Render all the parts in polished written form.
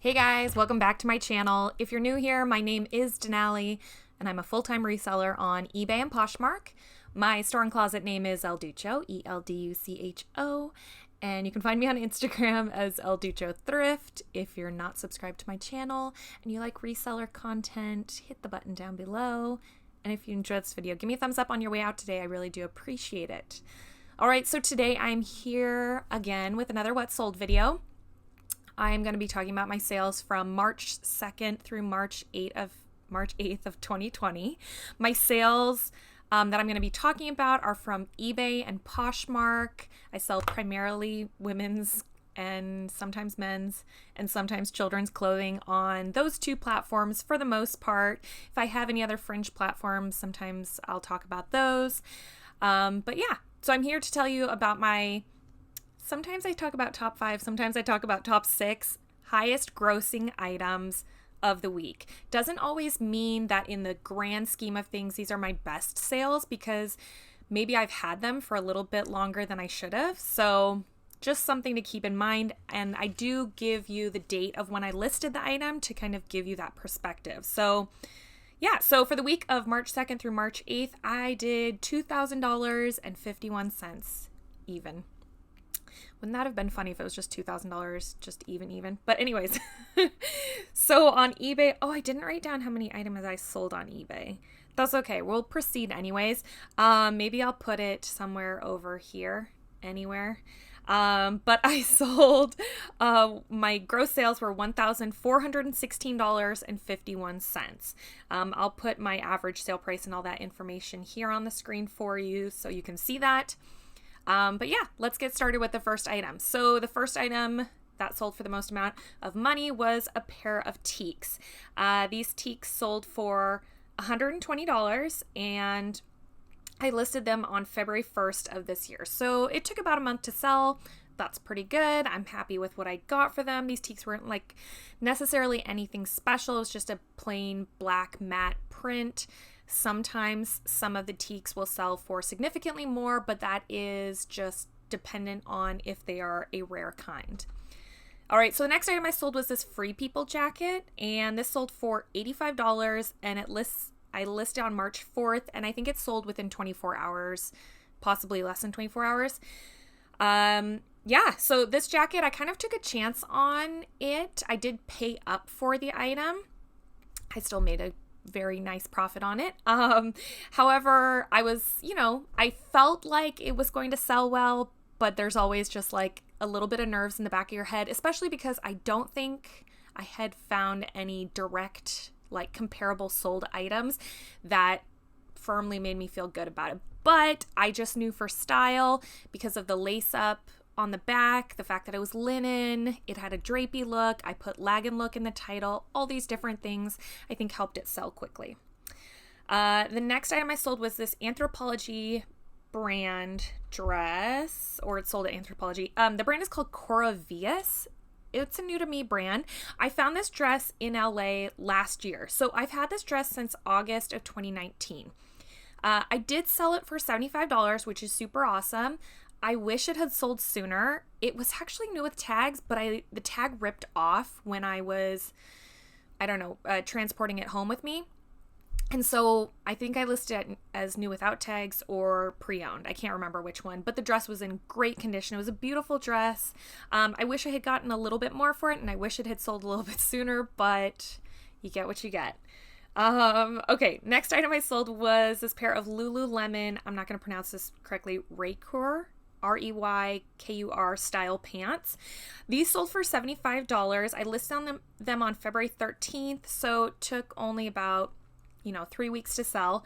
Hey guys, welcome back to my channel. If you're new here, my name is Denali and I'm a full-time reseller on eBay and Poshmark. My store and closet name is DUCHO, E-L-D-U-C-H-O, and you can find me on Instagram as DUCHO Thrift. If you're not subscribed to my channel and you like reseller content, hit the button down below. And if you enjoyed this video, give me a thumbs up on your way out today. I really do appreciate it. All right, so today I'm here again with another What Sold video. I'm going to be talking about my sales from March 2nd through March 8th of 2020. My sales that I'm going to be talking about are from eBay and Poshmark. I sell primarily women's and sometimes men's and sometimes children's clothing on those two platforms for the most part. If I have any other fringe platforms, sometimes I'll talk about those. But yeah, so I'm here to tell you about sometimes I talk about top 5, sometimes I talk about top 6 highest grossing items of the week. Doesn't always mean that in the grand scheme of things, these are my best sales because maybe I've had them for a little bit longer than I should have. So just something to keep in mind. And I do give you the date of when I listed the item to kind of give you that perspective. So yeah, so for the week of March 2nd through March 8th, I did $2,000.51 even. Wouldn't that have been funny if it was just $2,000, just even? But anyways, so on eBay, I didn't write down how many items I sold on eBay. That's okay. We'll proceed anyways. Maybe I'll put it somewhere over here, anywhere. But I sold, my gross sales were $1,416.51. I'll put my average sale price and all that information here on the screen for you so you can see that. But yeah, let's get started with the first item. So the first item that sold for the most amount of money was a pair of teaks. These teaks sold for $120 and I listed them on February 1st of this year. So it took about a month to sell. That's pretty good. I'm happy with what I got for them. These teaks weren't like necessarily anything special. It was just a plain black matte print. Sometimes some of the teaks will sell for significantly more, but that is just dependent on if they are a rare kind. All right, so the next item I sold was this Free People jacket, and this sold for $85, and I listed on March 4th, and I think it sold within 24 hours, possibly less than 24 hours. Yeah, so this jacket, I kind of took a chance on it. I did pay up for the item. I still made a very nice profit on it. However, I felt like it was going to sell well, but there's always just like a little bit of nerves in the back of your head, especially because I don't think I had found any direct, like comparable sold items that firmly made me feel good about it. But I just knew for style, because of the lace up on the back, the fact that it was linen, it had a drapey look, I put lag and look in the title, all these different things I think helped it sell quickly. The next item I sold was this Anthropologie brand dress, or it's sold at Anthropologie. The brand is called Cora Vias. It's a new to me brand. I found this dress in LA last year. So I've had this dress since August of 2019. I did sell it for $75, which is super awesome. I wish it had sold sooner. It was actually new with tags, but the tag ripped off when I was, transporting it home with me. And so I think I listed it as new without tags or pre-owned. I can't remember which one, but the dress was in great condition. It was a beautiful dress. I wish I had gotten a little bit more for it, and I wish it had sold a little bit sooner, but you get what you get. Okay, next item I sold was this pair of Lululemon, I'm not going to pronounce this correctly, Reykur, Reykur style pants. These sold for $75. I listed on them on February 13th, so it took only about 3 weeks to sell.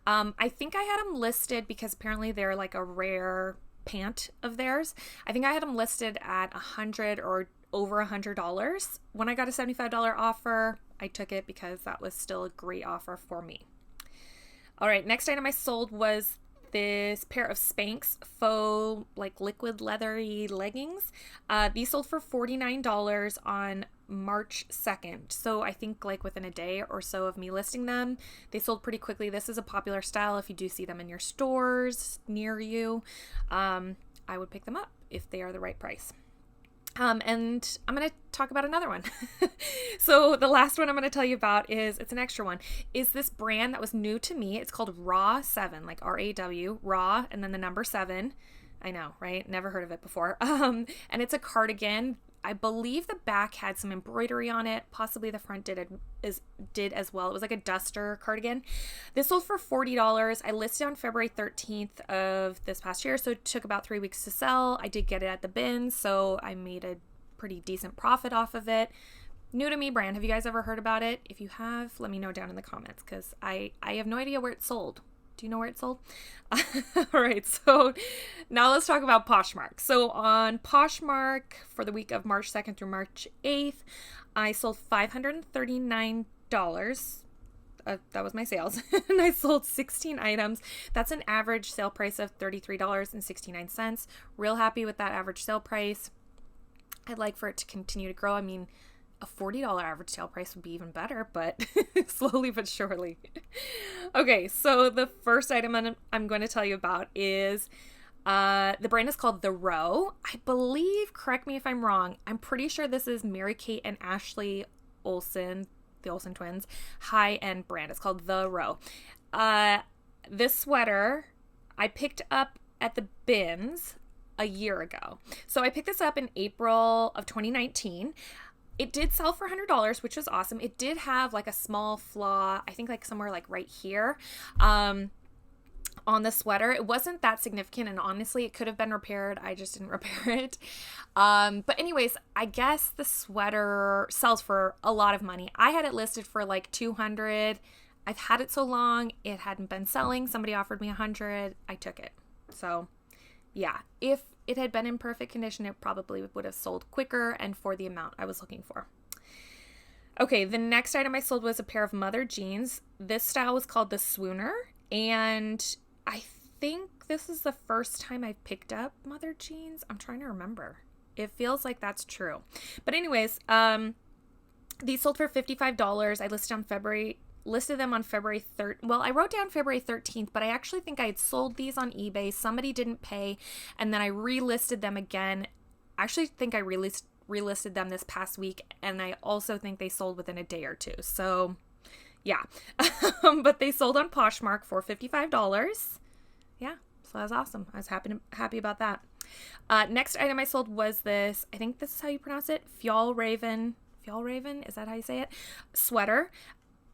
I think I had them listed because apparently they're like a rare pant of theirs. I think I had them listed at $100 or over $100. When I got a $75 offer, I took it because that was still a great offer for me. All right, next item I sold was this pair of Spanx faux like liquid leathery leggings. These sold for $49 on March 2nd. So I think like within a day or so of me listing them, they sold pretty quickly. This is a popular style. If you do see them in your stores near you, I would pick them up if they are the right price. And I'm going to talk about another one. So the last one I'm going to tell you about it's an extra one, is this brand that was new to me. It's called Raw 7, like RAW, Raw, and then the number 7. I know, right? Never heard of it before. And it's a cardigan. I believe the back had some embroidery on it. Possibly the front did as well. It was like a duster cardigan. This sold for $40. I listed on February 13th of this past year, so it took about 3 weeks to sell. I did get it at the bin, so I made a pretty decent profit off of it. New to me brand. Have you guys ever heard about it? If you have, let me know down in the comments, because I have no idea where it's sold. Do you know where it's sold? All right, so now let's talk about Poshmark. So on Poshmark for the week of March 2nd through March 8th, I sold $539. That was my sales. And I sold 16 items. That's an average sale price of $33.69. Real happy with that average sale price. I'd like for it to continue to grow. I mean, a $40 average sale price would be even better, but slowly but surely. Okay, so the first item I'm going to tell you about is the brand is called The Row. I believe, correct me if I'm wrong, I'm pretty sure this is Mary-Kate and Ashley Olsen, the Olsen twins, high-end brand. It's called The Row. This sweater I picked up at the bins a year ago. So I picked this up in April of 2019. It did sell for $100, which was awesome. It did have like a small flaw, I think like somewhere like right here, on the sweater. It wasn't that significant, and honestly, it could have been repaired. I just didn't repair it. But anyways, I guess the sweater sells for a lot of money. I had it listed for like $200. I've had it so long, it hadn't been selling. Somebody offered me $100. I took it. So yeah, if it had been in perfect condition, it probably would have sold quicker and for the amount I was looking for. Okay, the next item I sold was a pair of mother jeans. This style was called the Swooner, and I think this is the first time I've picked up mother jeans. I'm trying to remember. It feels like that's true. But anyways, these sold for $55. I listed them on February 3rd. Well, I wrote down February 13th, but I actually think I had sold these on eBay. Somebody didn't pay, and then I relisted them again. I actually think I relisted them this past week, and I also think they sold within a day or two. So, yeah. But they sold on Poshmark for $55. Yeah, so that was awesome. I was happy about that. Next item I sold was this, I think this is how you pronounce it, Fjallraven, is that how you say it? Sweater.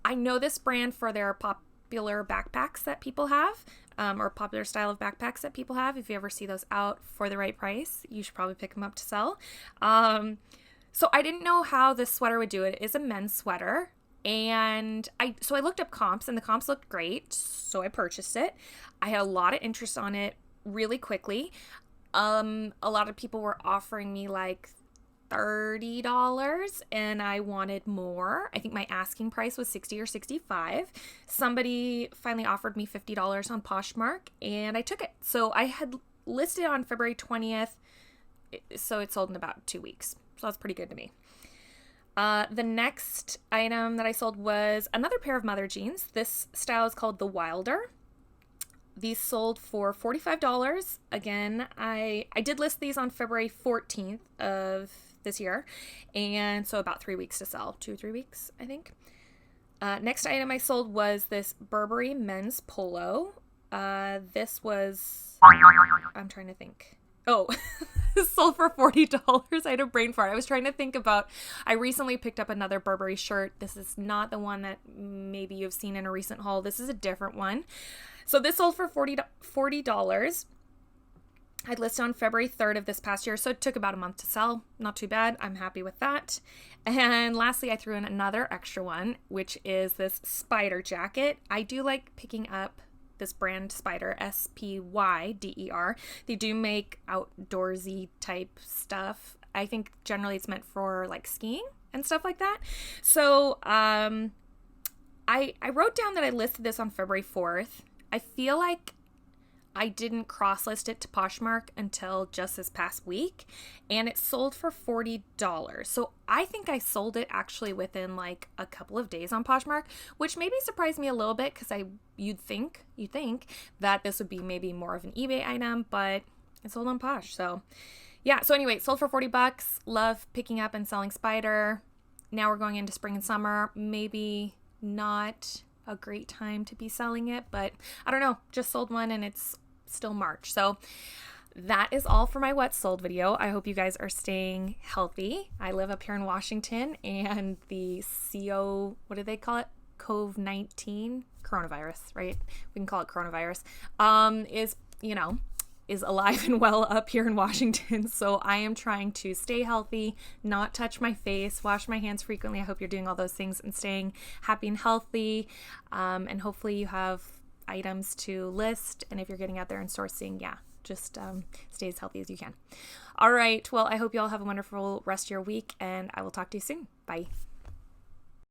I know this brand for their popular backpacks that people have, or popular style of backpacks that people have. If you ever see those out for the right price, you should probably pick them up to sell. So I didn't know how this sweater would do. It is a men's sweater, and I looked up comps, and the comps looked great, so I purchased it. I had a lot of interest on it really quickly. A lot of people were offering me like $30, and I wanted more. I think my asking price was $60 or $65. Somebody finally offered me $50 on Poshmark, and I took it. So I had listed on February 20th, so it sold in about 2 weeks. So that's pretty good to me. The next item that I sold was another pair of mother jeans. This style is called the Wilder. These sold for $45. Again, I did list these on February 14th of this year, and so about 3 weeks to sell. 2-3 weeks, I think. Next item I sold was this Burberry men's polo. This was, I'm trying to think. Oh, this sold for $40. I had a brain fart. I was trying to think about, I recently picked up another Burberry shirt. This is not the one that maybe you've seen in a recent haul. This is a different one. So this sold for $40. I'd listed on February 3rd of this past year, so it took about a month to sell. Not too bad. I'm happy with that. And lastly, I threw in another extra one, which is this spider jacket. I do like picking up this brand Spyder, Spyder. They do make outdoorsy type stuff. I think generally it's meant for like skiing and stuff like that. So I wrote down that I listed this on February 4th. I feel like I didn't cross-list it to Poshmark until just this past week, and it sold for $40. So I think I sold it actually within like a couple of days on Poshmark, which maybe surprised me a little bit because you'd think that this would be maybe more of an eBay item, but it sold on Posh. So yeah, so anyway, sold for $40. Love picking up and selling spider. Now we're going into spring and summer. Maybe not a great time to be selling it, but I don't know. Just sold one and it's still March. So that is all for my what's sold video. I hope you guys are staying healthy. I live up here in Washington, and the what do they call it? COVID-19 coronavirus, right? We can call it coronavirus. Is alive and well up here in Washington. So I am trying to stay healthy, not touch my face, wash my hands frequently. I hope you're doing all those things and staying happy and healthy. And hopefully you have items to list. And if you're getting out there and sourcing, just stay as healthy as you can. All right. Well, I hope you all have a wonderful rest of your week, and I will talk to you soon. Bye.